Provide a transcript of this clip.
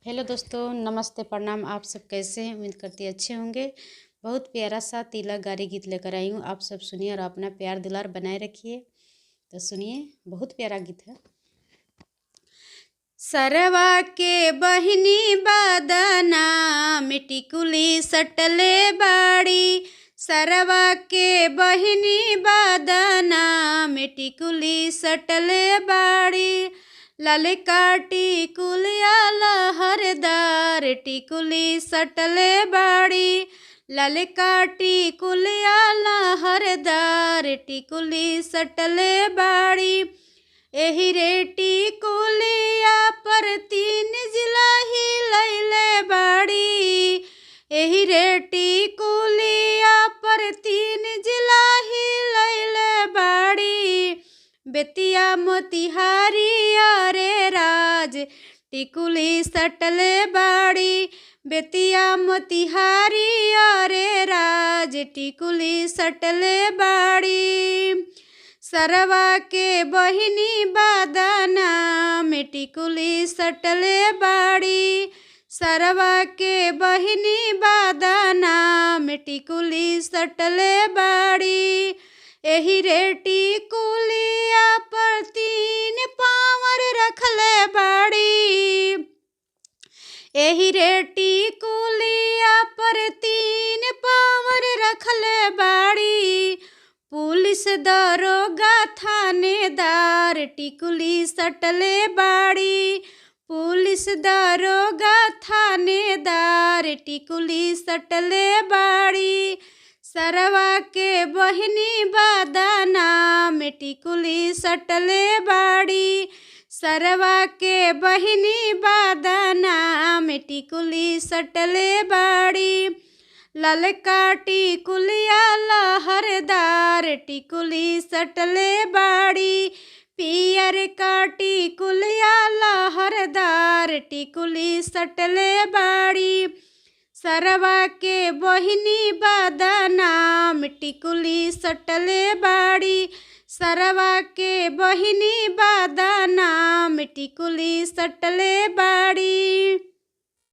Hello दोस्तों, नमस्ते, प्रणाम। आप सब कैसे हैं? उम्मीद करती हैं अच्छे होंगे। बहुत प्यारा सा तिलक गारी गीत लेकर आई हूँ। आप सब सुनिए और अपना प्यार दुलार बनाए रखिए। तो सुनिए, बहुत प्यारा गीत है। सरवा के बहिनी बदना मिटिकुली सटले बाड़ी। सरवा के बहिनी बदना मिटिकुली सटले बाड़ी। ललका टिकुलिया लहरदार टिकुली सटले बाड़ी। ललका टिकुलिया लहरदार टिकुली सटले बाड़ी। एही रे टिकुलिया पर 3 जिला ही लैले बाड़ी। एही रे टिकुलिया पर 3 जिला ही लैले बाड़ी। बेतिया मोतिहारी रे राज टिकुली सटले बाड़ी। बेतिया मोतिहारी रे राज टिकुली सटले बाड़ी। सरवा के बहिनी बदना में टिकुली सटले बाड़ी। सरवा के बहिनी बदना में टिकुली सटले बाड़ी। एही रे टिकुलिया पर 3 पावर रखले बाड़ी। एही रे टिकुलिया पर 3 पावर रखले बाड़ी। पुलिस दरोगा थानेदार टिकुली सटले बाड़ी। पुलिस दरोगा थानेदार टिकुली सटले बाड़ी। सरवा के बहिनी बदना में टिकुली सटले बाड़ी। सरवा के बहिनी बदना में टिकुली सटले बाड़ी। ललका टिकुलिया लहरदार टिकुली सटले बाड़ी। पियर का टिकुलिया लहरदार टिकुली सटले बाड़ी। सरवा के बहिनी बदना में टिकुली सटले बाड़ी। सरवा के बहिनी बदना में टिकुली सटले बाड़ी।